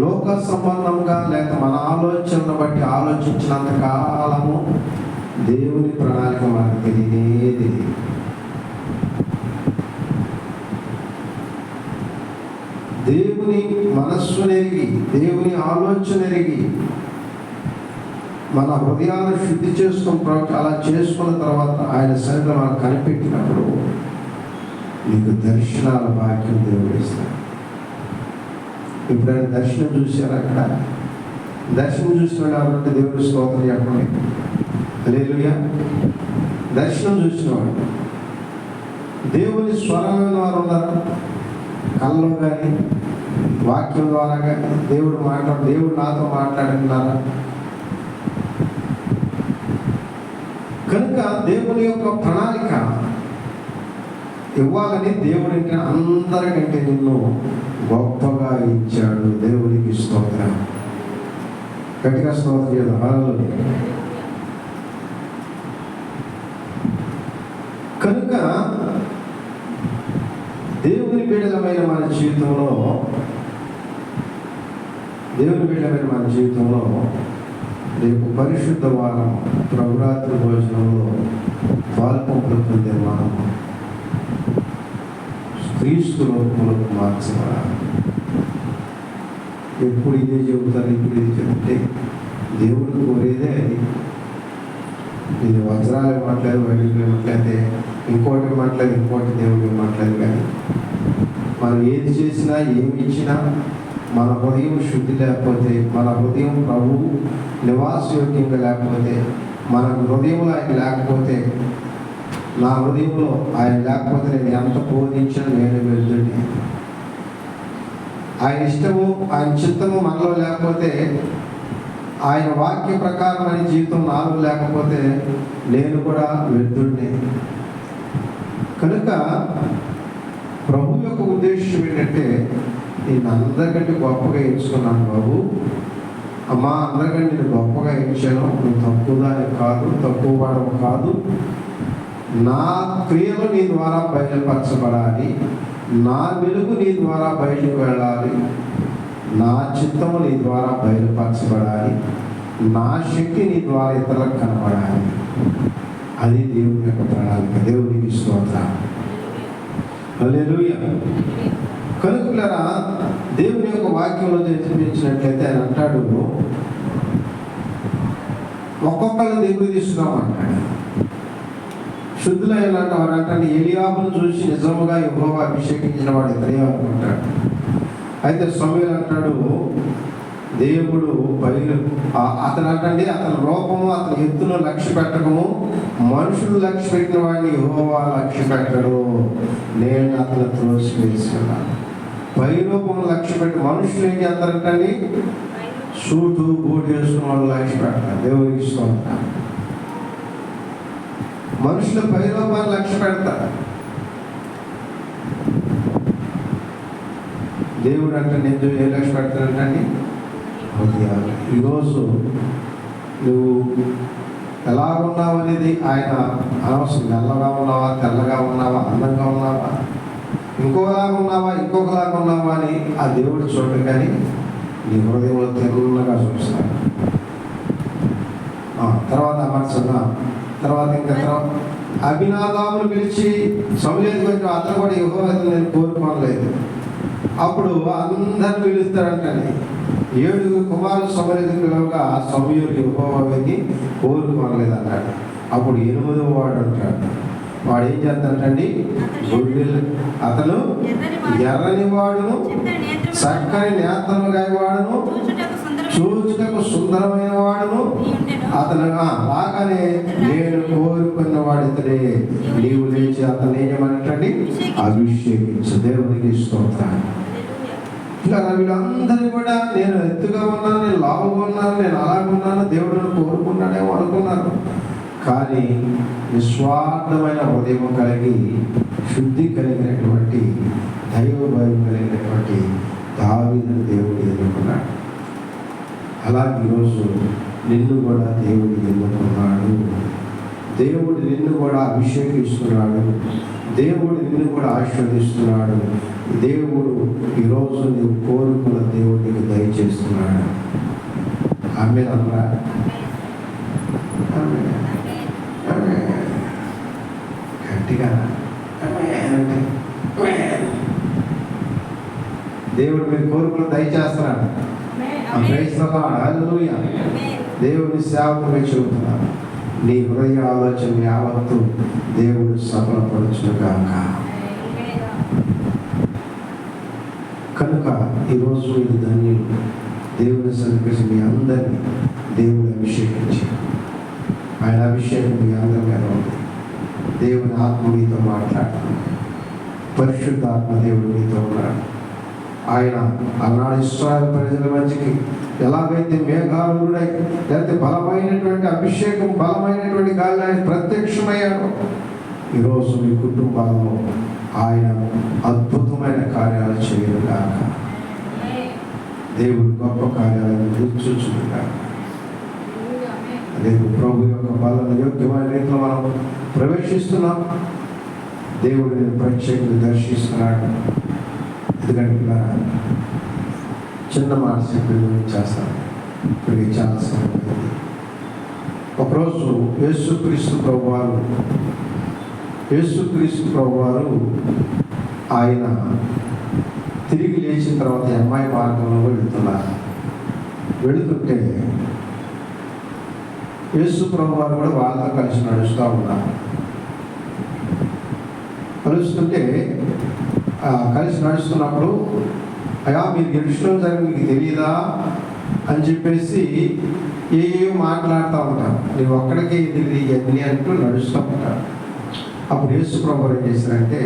లోక సంబంధంగా లేక మన ఆలోచనను బట్టి ఆలోచించినంత కాలము దేవుని ప్రణాళిక మనకు తెలియనేది. దేవుని మనస్సు నెరిగి, దేవుని ఆలోచన ఎరిగి మన హృదయాన్ని శుద్ధి చేసుకున్న అలా చేసుకున్న తర్వాత ఆయన సన్నిధిలో మనం కనిపెట్టినప్పుడు నీకు దర్శనాల భాగ్యం దేవుడు ఇస్తాడు. ఎప్పుడైనా దర్శనం చూశారు? అక్కడ దర్శనం చూసిన కాబట్టి దేవుడి స్తోత్రం చెప్పండి. హల్లెలూయా. దర్శనం చూసినవాడు, దేవుని స్వరమైన వారు ఉన్నారు. కళ్ళలో కానీ వాక్యం ద్వారా కానీ దేవుడు నాతో మాట్లాడుతున్నారా? కనుక దేవుని యొక్క ప్రణాళిక ఇవ్వాలని దేవుడు అందరికంటే నిన్ను గొప్పగా ఇచ్చాడు. దేవునికి స్తోత్రం. గట్టిగా స్తోత్రం చేద్దాం. హల్లెలూయా. కనుక దేవుని బిడ్డలమైన మన జీవితంలో దేవుని బిడ్డమైన మన జీవితంలో రేపు పరిశుద్ధ వారం ప్రభురాత్రి భోజనంలో పాల్పంపులు పొందే మనం క్రీస్తు రూపంలోకి మార్చబడాలి. ఎప్పుడు ఇదే చెబుతారు, ఇప్పుడు ఇది చెప్తే దేవుడు కోరేదే అది. ఇది వజ్రాలు మాట్లాడు, వైద్యులు మాట్లాడితే ఇంకోటి మాట్లాడి ఇంకోటి దేవుడికి మాట్లాడు. కానీ మనం ఏది చేసినా ఏమి ఇచ్చినా మన హృదయం శుద్ధి లేకపోతే, మన హృదయం ప్రభువు నివాసయోగ్యంగా లేకపోతే, మన హృదయంలో ఆయన లేకపోతే, నా హృదయంలో ఆయన లేకపోతే నేను ఎంత బోధించినా నేను వెళ్తుంటే, ఆయన ఇష్టము ఆయన చిత్తము మనలో లేకపోతే, ఆయన వాక్య ప్రకారమైన జీవితం నాలో లేకపోతే నేను కూడా వెళ్తుండే. కనుక ప్రభు యొక్క ఉద్దేశం ఏంటంటే, నేను అందరికంటే గొప్పగా ఎంచుకున్నాను బాబు, అమ్మా అందరికంటే నేను గొప్పగా ఎంచాను, నువ్వు తక్కువదాని కాదు, తక్కువ వాడవు కాదు. నా క్రియలు నీ ద్వారా బయలుపరచబడాలి, నా వెలుగు నీ ద్వారా బయటకు వెళ్ళాలి, నా చిత్తము నీ ద్వారా బయలుపరచబడాలి, నా శక్తి నీ ద్వారా ఇతరులకు కనబడాలి. అది దేవుని యొక్క ప్రణాళిక. దేవునికి స్తోత్రం. హల్లెలూయా. కనుకలరా దేవుని యొక్క వాక్యంలో చూపించినట్లయితే ఆయన అంటాడు, ఒక్కొక్కరు దేవుడికి తీసుకురామంటాడు. శుద్ధులైన వారు అంటే ఎలియాబును చూసి నిజముగా యెహోవా అభిషేకించిన వాడు ఇతడే అనుకుంటాడు. అయితే సమూయేలు అంటాడు, దేవుడు అతను అంటే అతని రూపము అతని ఎత్తును లక్ష్య పెట్టకము, మనుషులు లక్ష్య పెట్టిన వాడిని యెహోవా లక్ష్య పెట్టడు, నేను అతను త్రోసివేస్తున్నాను. పై రూపము లక్ష్య పెట్టి మనుషులు ఏం చేస్తారంటండి, సూటు బూటు వేసుకున్న వాళ్ళు లక్ష్య పెడతారు. దేవుడికి స్తోత్రం. మనుషులు పై రూపాన్ని లక్ష్య పెడతారు. దేవుడు అంటే నేను ఏ లక్ష్య పెడతానంటండి, హృదయాలు. ఈరోజు నువ్వు ఎలా ఉన్నావు అనేది ఆయన అనవసరం. నల్లగా ఉన్నావా, తెల్లగా ఉన్నావా, అందంగా ఉన్నావా, ఇంకొకలాగా ఉన్నావా, ఇంకొకలాగా ఉన్నావా అని ఆ దేవుడు చూడటం, కానీ నీ హృదయంలో తెల్లగా చూస్తాడు. తర్వాత అమర్చన్నా తర్వాత అభినాదామును పిలిచి సమూయేలు కొంచెం అతను కూడా యెహోవా నేను కోరుకోలేదు. అప్పుడు అందరిని పిలుస్తాడంటండి. 7 కుమారులు సమూయేలు పిలవగా సమూయేలు యెహోవాని కోరుకోలేదు అన్నాడు. అప్పుడు 8వ వాడు అంటాడు, వాడు ఏం చేస్తాడంటండి, అతను ఎర్రని వాడును, చక్కని నేత్రము గాయవాడును, చూచుటకు సుందరమైన వాడును, అతను బాగానే నేను కోరుకున్న వాడితడే, నీవు లేచి అతను ఏం చేయమంటండి, అభిషేకించు. దేవునికి స్తోత్రం. ఇలా వీళ్ళందరూ కూడా నేను ఎత్తుగా ఉన్నాను, నేను లావుగా ఉన్నాను, నేను అలాగున్నాను, దేవుడిని కోరుకున్నాడేమో అనుకున్నారు. కానీ నిస్వార్థమైన హృదయం కలిగి శుద్ధి కలిగినటువంటి దైవ భయం కలిగినటువంటి దావీదును దేవుడు ఎన్నుకున్నాడు. అలాగే ఈరోజు నిన్ను కూడా దేవుడు ఎన్నుకున్నాడు. దేవుడు నిన్ను కూడా అభిషేకిస్తున్నాడు. దేవుడు నిన్ను కూడా ఆశీర్వదిస్తున్నాడు. దేవుడు ఈరోజు నువ్వు కోరుకున్న దేవుడు నీకు దయచేస్తున్నాడు. ఆమేన్ అన్నా. గట్టిగా దేవుడు మీరు కోరుకున్న దయచేస్తున్నాడు. హల్లెలూయా. దేవుని సేవకుని చెబుతున్నాను, నీ హృదయ ఆలోచన యావత్తు దేవుడు సఫలపరచుగాక. కనుక ఈరోజు ఇది ధన్యులు. దేవుని సన్నిధికి మీ అందరినీ దేవుడు అభిషేకించి, ఆయన అభిషేకం మీ అందరి మీద ఉంది. దేవుని ఆత్మ మీతో మాట్లాడుతున్నాడు. పరిశుద్ధాత్మ దేవుడు మీతో ఉన్నాడు. ఆయన ఆనాడు ఇశ్రాయేలు ప్రజల మధ్యకి ఎలాగైతే మేఘాలుడై లేకపోతే బలమైనటువంటి అభిషేకం, బలమైనటువంటి గాలి ఆయన ప్రత్యక్షమయ్యాడు, ఈరోజు మీ కుటుంబాల్లో ఆయన అద్భుతమైన కార్యాలు చేయగాక. దేవుడు గొప్ప కార్యాలను గుర్తించుగాక. రేపు ప్రభు యొక్క బలను యోగ్యమైన రీతిలో మనం ప్రవేశిస్తున్నాం. దేవుడు ప్రత్యేకంగా దర్శిస్తున్నాడు. ఎందుకంటే చిన్న మాట చెప్పి చేస్తాను. ఇప్పటికి చాలా సమయం అయింది. ఒకరోజు యేసుక్రీస్తు ప్రభువారు ఆయన తిరిగి లేచిన తర్వాత అమ్మాయి మార్గంలో వెళుతుంటే యేసు ప్రభువారు కూడా వాళ్ళతో కలిసి నడుస్తూ ఉన్నారు. కలిసి నడుస్తున్నప్పుడు అయ్యా మీరు యెరూషలేము జరిగి మీకు తెలియదా అని చెప్పేసి ఏమో మాట్లాడుతూ ఉంటారు. నేను ఒక్కడికే తెలియదు ఇవన్నీ అంటూ నడుస్తూ ఉంటారు. అప్పుడు యేసు ప్రభువారు ఏం చేశారంటే,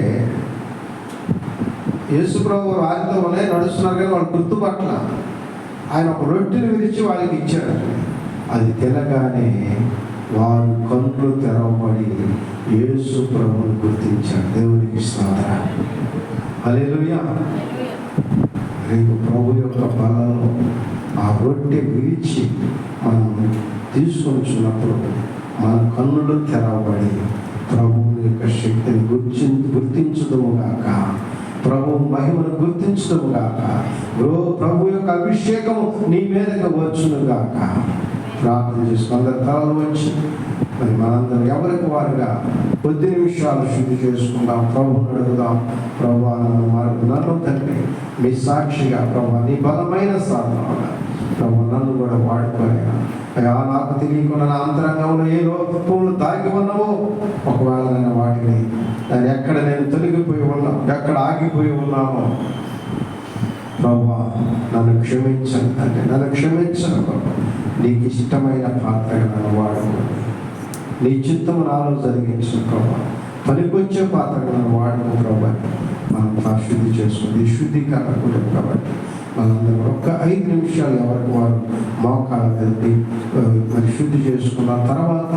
యేసు ప్రభువారు వారితో నడుస్తున్నారు కానీ వాళ్ళు గుర్తుపట్ల ఆయన ఒక రొట్టెను విరిచి వాళ్ళకి ఇచ్చాడు. అది తినగానే వారు కన్నులు తెరవబడి యేసు ప్రభువును గుర్తించారు. దేవునికి స్తోత్రం. హల్లెలూయా. రేపు ప్రభు యొక్క బలంలో ఆ రొట్టె విరిచి మనం తీసుకొచ్చినప్పుడు మన కన్నులు తెరవబడి ప్రభువు యొక్క శక్తిని గుర్తించుదుము గాక, ప్రభు మహిమను గుర్తించుదుము గాక, ప్రభు యొక్క అభిషేకము నీ మీదకి వచ్చును గాక. ప్రార్థన చేసుకుని అందరి తలలు వచ్చి మరి మనందరం ఎవరికి వారుగా కొద్ది నిమిషాలు శుద్ధి చేసుకుందాం. ప్రభువుని అడుగుదాం. ప్రభు నన్ను తండ్రి మీ సాక్షిగా ప్రభు నీ బలమైన సాధన ప్రభు నన్ను కూడా వాడుకోలేగా. అయ్యా నాకు తెలియకుండా నా అంతరంగంలో ఏ లోపములు దాగి ఉన్నావో ఒకవేళ నేను వాటిని ఎక్కడ నేను తొలగిపోయి ఉన్నాను, ఎక్కడ ఆగిపోయి ఉన్నానో ప్రభు నన్ను క్షమించను అంటే నన్ను క్షమించను. నీకు ఇష్టమైన పాత్రగా నన్ను వాడుకోండి. నీ చిత్తము నాలో జరిగించు ప్రభా. పనికొచ్చే పాత్రగా నన్ను వాడుకో ప్రభా. మనం శుద్ధి చేసుకుంది శుద్ధీకరణ కూడా కాబట్టి మనందరం ఒక్క 5 నిమిషాలు ఎవరికి వారు మోకాలు కలిపి మరి శుద్ధి చేసుకున్న తర్వాత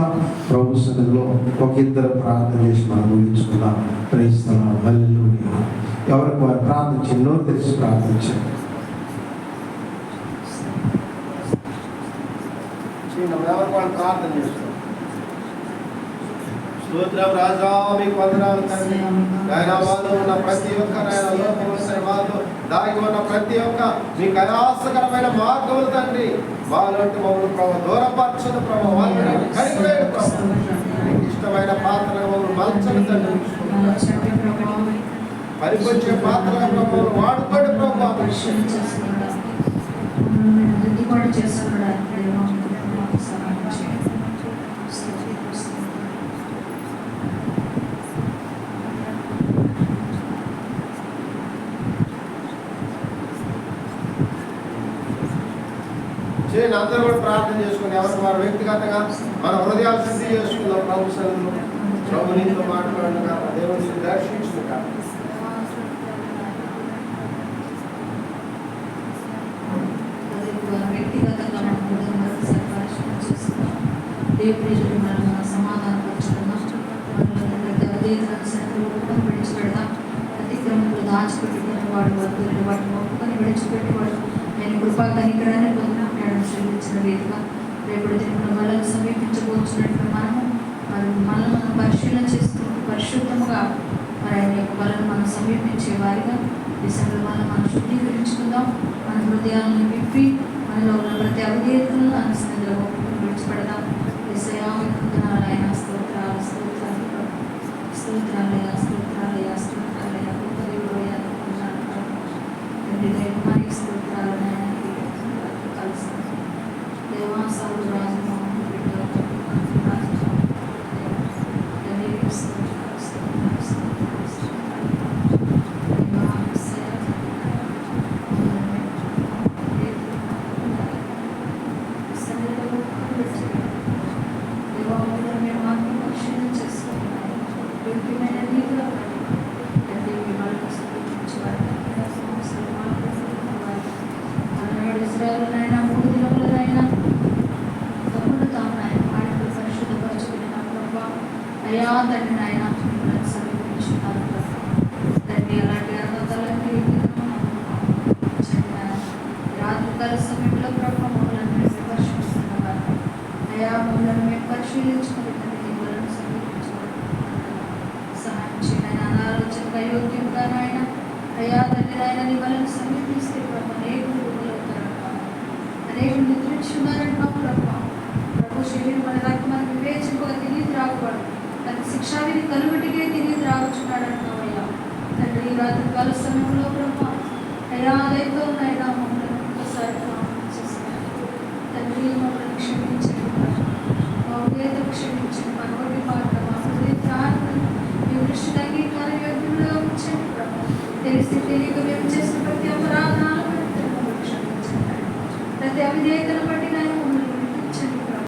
ప్రభు సన్నిధిలో ఒక ఇద్దరు ప్రార్థన చేసి మనం ముగించుకుందాం. ప్రేస్తున్నాం. హల్లెలూయా. ఎవరికి వారు ప్రార్థించి నోరు తెరిచి ప్రార్థించారు. ఎవరికి వాళ్ళు ప్రార్థన చేస్తారు. స్తోత్రం రాజా, మీకు వందనాలు తండ్రి. ఆయన వాళ్ళు ఉన్న ప్రతి ఒక్క వాళ్ళు దాగి ఉన్న ప్రతి ఒక్క మీ కైలాసకరమైన మార్గములు తండ్రి వాళ్ళంటి మమ్మల్ని ప్రభు దూరపరచదు ప్రభు. వాళ్ళని కడిగివేడు ప్రభు. మీకు ఇష్టమైన పాత్రగా మమ్మల్ని మలచదు తండ్రి. పనికొచ్చే పాత్రగా ప్రభు వాడుకోండి ప్రభు. అందరూ కూడా ప్రార్థన చేసుకుని ఎవరికి వారు వ్యక్తిగతంగా మన హృదయాలు శుద్ధి చేసుకుందాం. ప్రభు సన్నిధిలో ప్రభు నీతో మాట్లాడుగా దేవుని దర్శించుగా వ్యక్తిగతంగా సమాధానం విడిచిపెడదాం. అతిక్రమంలో దాచిపెట్టుకుని వాడు వద్దు వాటిని ఒప్పుకొని విడిచిపెట్టేవాడు నేను కృపా కనికరాన్ని పొందిన శ్రమించిన రీతిగా రేపు దిన మనల్ని సమీపించబోతున్నట్టు మనం పరిశీలన చేసుకుంటూ పరిశుద్ధముగా మరి ఆయన యొక్క బలను మనం సమీపించే వారిగా ఈ సమయంలో మనం శుద్ధీకరించుకుందాం. మన హృదయాలను విప్పి మనలో ఉన్న ప్రతి అవిధేయతలను అనుసరిలో విడిచిపెడదాం. ఆయన స్తోత్రాలు స్తోత్రాలు స్తోత్రాలయ స్తోత్రాలయ స్తోత్రాలయ మరి స్తోత్రాలయ దేవాసాలు రాజు అయ్యా తండ్రి నాయన సమీపించున్నారు తండ్రి. అలాంటి అర్హతలకి రాత్రికాల సమయంలో ప్రభావ మమ్మల్ని విమర్శిస్తున్నారు. అయ్యా మమ్మల్ని మేము పరిశీలించుకుని మిమ్మల్ని సమీపించుకోవాలి. సహాయం చేయండి. అనాలోచనగా యోగ్యంగా నాయన అయ్యా తండ్రి నాయన మిమ్మల్ని సమీపిస్తే అనేక వివేచించున్నారంటున్నాం ప్రభు. ప్రభు శరీరం మన రక్తం మనం వివేచింపగా తిరిగి త్రాగువాడు, అది శిక్షావిధి కలుగుటికే తిరిగి త్రాగుచున్నాడంటున్నామయ్యా. తండ్రి రాత్రి కాల సమయంలో ప్రభు అయ్యా దయతో నైనా మమ్మల్ని ఒక్కసారి జ్ఞాపకం చేశారు. తండ్రి మమ్మల్ని క్షమించండి ప్రభు. మా హృదయతో క్షమించండి. మా నోటి మాట మా హృదయ ప్రార్థన మీ దృష్టికి అంగీకార యోగ్యులుగా ఉంచండి ప్రభు. తెలిసి తెలియక మేము చేసిన ప్రతి అపరాధాలను బట్టి మమ్మల్ని క్షమించండి. ప్రతి అవిధేయతను బట్టి నేను మమ్మల్ని